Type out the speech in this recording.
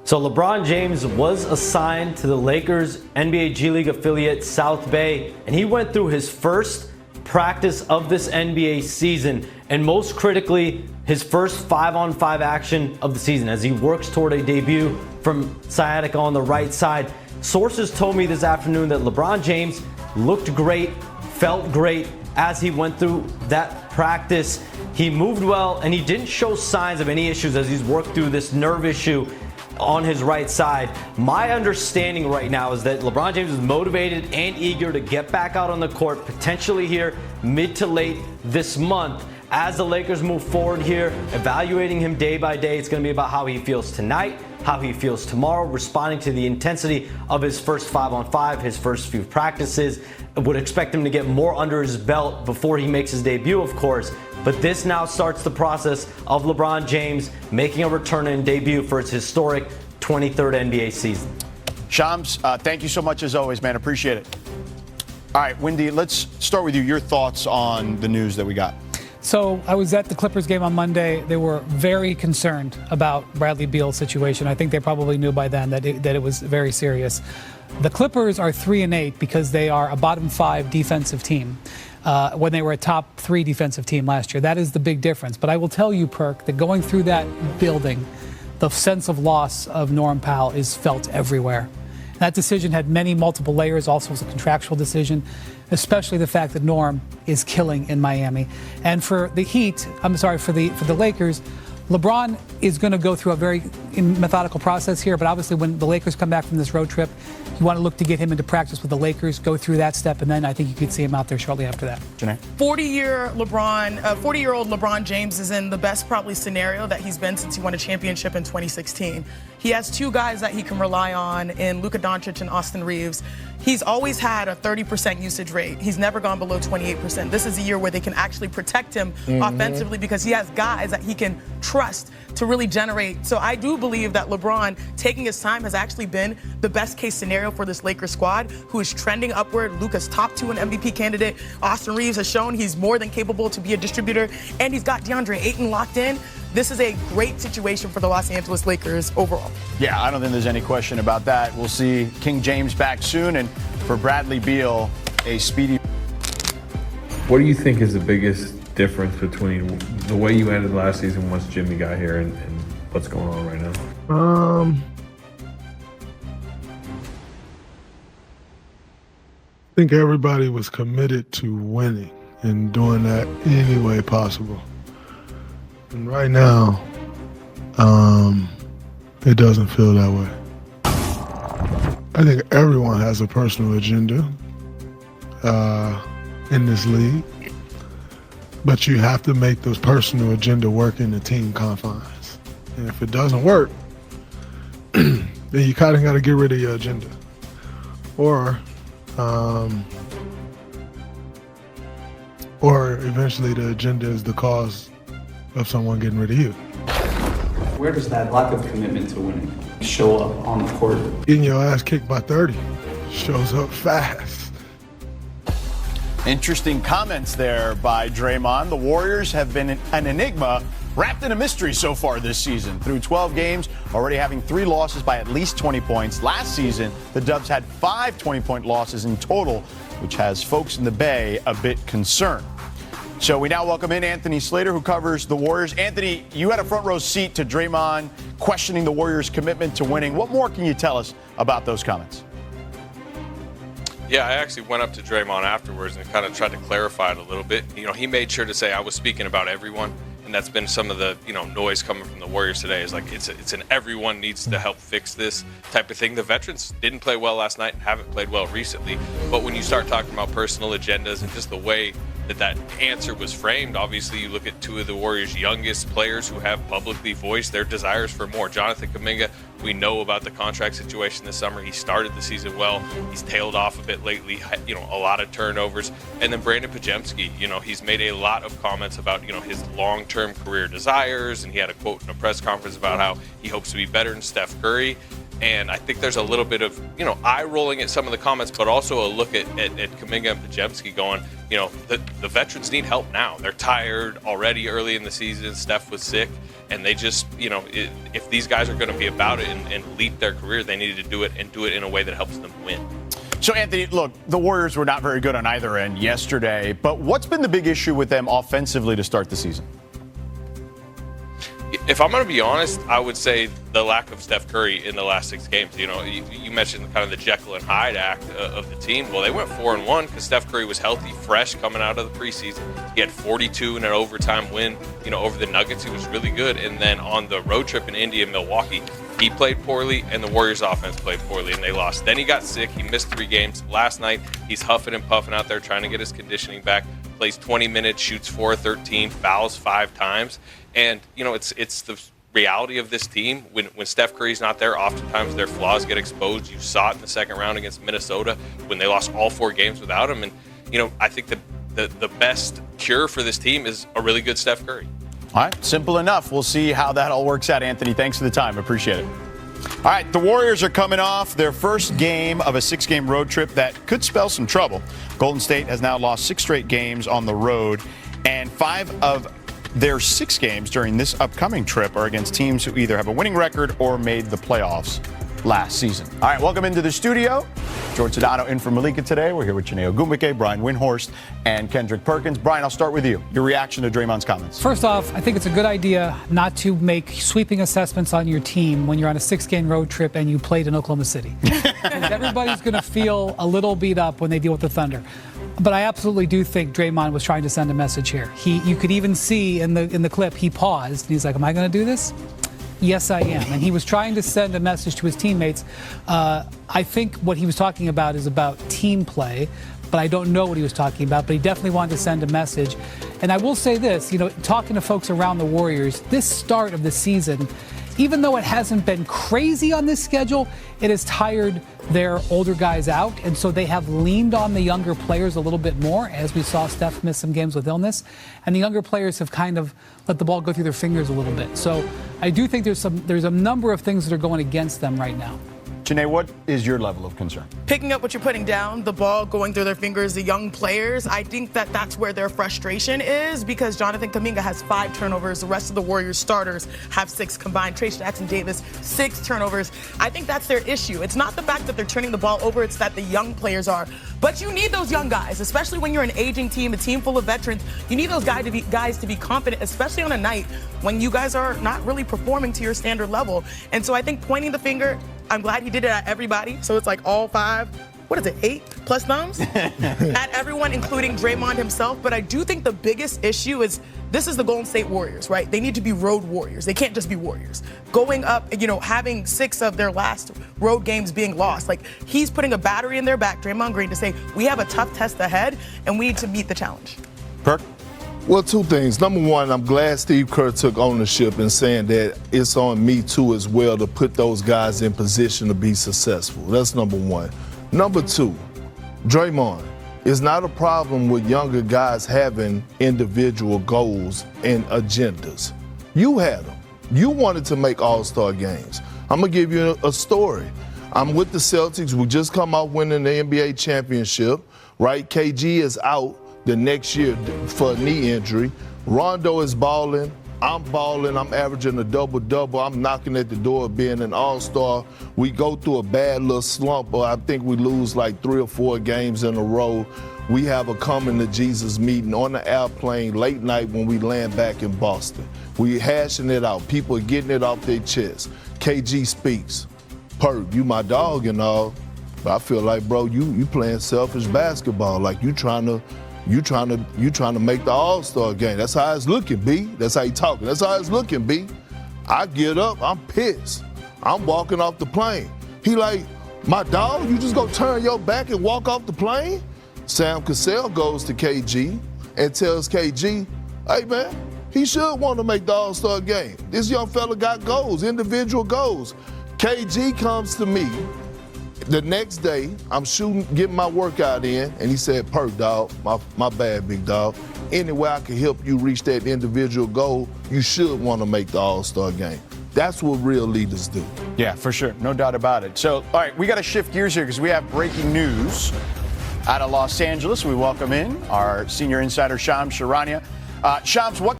So LeBron James was assigned to the Lakers NBA G League affiliate South Bay, and he went through his first practice of this NBA season, and most critically, his first 5-on-5 action of the season as he works toward a debut from sciatica on the right side. Sources told me this afternoon that LeBron James looked great, felt great as he went through that practice. He moved well, and he didn't show signs of any issues as he's worked through this nerve issue on his right side. My understanding right now is that LeBron James is motivated and eager to get back out on the court, potentially here mid to late this month. As the Lakers move forward here, evaluating him day by day, it's going to be about how he feels tonight, how he feels tomorrow, responding to the intensity of his first 5-on-5, his first few practices. I would expect him to get more under his belt before he makes his debut, of course. But this now starts the process of LeBron James making a return and debut for his historic 23rd NBA season. Shams, thank you so much as always, man. Appreciate it. All right, Wendy, let's start with you. Your thoughts on the news that we got. So I was at the Clippers game on Monday. They were very concerned about Bradley Beal's situation. I think they probably knew by then that it was very serious. The Clippers are 3-8 because they are a bottom 5 defensive team when they were a top 3 defensive team last year. That is the big difference. But I will tell you, Perk, that going through that building, the sense of loss of Norm Powell is felt everywhere. That decision had multiple layers. Also, was a contractual decision, especially the fact that Norm is killing in Miami. And for the for the Lakers, LeBron is going to go through a very methodical process here. But obviously, when the Lakers come back from this road trip, you want to look to get him into practice with the Lakers, go through that step, and then I think you could see him out there shortly after that. 40-year-old LeBron James is in the best probably scenario that he's been since he won a championship in 2016. He has 2 guys that he can rely on in Luka Doncic and Austin Reeves. He's always had a 30% usage rate. He's never gone below 28%. This is a year where they can actually protect him offensively because he has guys that he can trust to really generate. So I do believe that LeBron taking his time has actually been the best case scenario for this Lakers squad, who is trending upward. Luka's top 2 and MVP candidate. Austin Reeves has shown he's more than capable to be a distributor, and he's got DeAndre Ayton locked in. This is a great situation for the Los Angeles Lakers overall. Yeah, I don't think there's any question about that. We'll see King James back soon, and for Bradley Beal, a speedy. What do you think is the biggest difference between the way you ended last season once Jimmy got here and what's going on right now? I think everybody was committed to winning and doing that any way possible. And right now, it doesn't feel that way. I think everyone has a personal agenda in this league, but you have to make those personal agenda work in the team confines. And if it doesn't work, then you kind of got to get rid of your agenda. Or eventually the agenda is the cause of someone getting rid of you. Where does that lack of commitment to winning show up on the court? Getting your ass kicked by 30 shows up fast. Interesting comments there by Draymond. The Warriors have been an enigma wrapped in a mystery so far this season. Through 12 games, already having 3 losses by at least 20 points. Last season, the Dubs had 5 20-point losses in total, which has folks in the Bay a bit concerned. So we now welcome in Anthony Slater, who covers the Warriors. Anthony, you had a front row seat to Draymond questioning the Warriors' commitment to winning. What more can you tell us about those comments? Yeah, I actually went up to Draymond afterwards and kind of tried to clarify it a little bit. You know, he made sure to say I was speaking about everyone, and that's been some of the, noise coming from the Warriors today. Is like it's an everyone needs to help fix this type of thing. The veterans didn't play well last night and haven't played well recently, but when you start talking about personal agendas and just the way that answer was framed, obviously you look at 2 of the Warriors' youngest players who have publicly voiced their desires for more. Jonathan Kuminga, we know about the contract situation this summer. He started the season well. He's tailed off a bit lately, a lot of turnovers. And then Brandon Podziemski, he's made a lot of comments about, his long-term career desires. And he had a quote in a press conference about how he hopes to be better than Steph Curry. And I think there's a little bit of, eye rolling at some of the comments, but also a look at Kuminga and Podziemski going, the veterans need help now. They're tired already early in the season. Steph was sick. And they just, if these guys are going to be about it and lead their career, they need to do it and do it in a way that helps them win. So, Anthony, look, the Warriors were not very good on either end yesterday, but what's been the big issue with them offensively to start the season? If I'm going to be honest, I would say the lack of Steph Curry in the last 6 games. You mentioned kind of the Jekyll and Hyde act of the team. Well, they went 4-1 because Steph Curry was healthy, fresh coming out of the preseason. He had 42 in an overtime win, over the Nuggets. He was really good. And then on the road trip in India and Milwaukee, he played poorly, and the Warriors offense played poorly, and they lost. Then he got sick. He missed 3 games. Last night, he's huffing and puffing out there trying to get his conditioning back. Plays 20 minutes, shoots 4 of 13, fouls 5 times. And, it's the reality of this team. When Steph Curry's not there, oftentimes their flaws get exposed. You saw it in the second round against Minnesota when they lost all 4 games without him. And, I think the best cure for this team is a really good Steph Curry. All right, simple enough. We'll see how that all works out, Anthony. Thanks for the time. Appreciate it. All right, the Warriors are coming off their first game of a 6-game road trip that could spell some trouble. Golden State has now lost 6 straight games on the road, and 5 of their 6 games during this upcoming trip are against teams who either have a winning record or made the playoffs last season. All right, welcome into the studio. George Sedano in for Malika today. We're here with Janae Ogumike, Brian Windhorst, and Kendrick Perkins. Brian, I'll start with you. Your reaction to Draymond's comments. First off, I think it's a good idea not to make sweeping assessments on your team when you're on a 6-game road trip and you played in Oklahoma City. Everybody's going to feel a little beat up when they deal with the Thunder. But I absolutely do think Draymond was trying to send a message here. You could even see in the clip, he paused, and he's like, am I going to do this? Yes, I am. And he was trying to send a message to his teammates. I think what he was talking about is about team play, but I don't know what he was talking about. But he definitely wanted to send a message. And I will say this, talking to folks around the Warriors, this start of the season, even though it hasn't been crazy on this schedule, it has tired their older guys out. And so they have leaned on the younger players a little bit more, as we saw Steph miss some games with illness. And the younger players have kind of let the ball go through their fingers a little bit. So I do think there's a number of things that are going against them right now. Janae, what is your level of concern? Picking up what you're putting down, the ball going through their fingers, the young players, I think that's where their frustration is, because Jonathan Kuminga has 5 turnovers. The rest of the Warriors starters have 6 combined. Trayce Jackson-Davis, 6 turnovers. I think that's their issue. It's not the fact that they're turning the ball over, it's that the young players are. But you need those young guys, especially when you're an aging team, a team full of veterans. You need those guys to be confident, especially on a night when you guys are not really performing to your standard level. And so I think pointing the finger, I'm glad he did it at everybody. So it's like all 5, 8 plus thumbs at everyone, including Draymond himself. But I do think the biggest issue is this is the Golden State Warriors, right? They need to be road warriors. They can't just be warriors. Going up, having 6 of their last road games being lost. Like, he's putting a battery in their back, Draymond Green, to say, we have a tough test ahead and we need to meet the challenge. Perk? Well, 2 things. Number one, I'm glad Steve Kerr took ownership and saying that it's on me too as well to put those guys in position to be successful. That's number one. Number 2, Draymond. It's not a problem with younger guys having individual goals and agendas. You had them. You wanted to make all-star games. I'm going to give you a story. I'm with the Celtics. We just come out winning the NBA championship, right? KG is out the next year for a knee injury. Rondo is balling. I'm balling. I'm averaging a double-double. I'm knocking at the door of being an all-star. We go through a bad little slump, or I think we lose like 3 or 4 games in a row. We have a coming to Jesus meeting on the airplane late night when we land back in Boston. We hashing it out. People are getting it off their chest. KG speaks. Perk, you my dog and all, but I feel like, bro, you playing selfish basketball. Like you trying to make the All-Star game. That's how it's looking, B. That's how you talking. That's how it's looking, B. I get up, I'm pissed. I'm walking off the plane. He like, my dog, you just gonna turn your back and walk off the plane? Sam Cassell goes to KG and tells KG, hey man, he should want to make the All-Star game. This young fella got goals, individual goals. KG comes to me the next day, I'm shooting, getting my workout in, and he said, Perk, dog, my bad, big dog. Any way I can help you reach that individual goal, you should want to make the All-Star game. That's what real leaders do. Yeah, for sure. No doubt about it. So, all right, we got to shift gears here because we have breaking news out of Los Angeles. We welcome in our senior insider, Shams Charania. Shams, what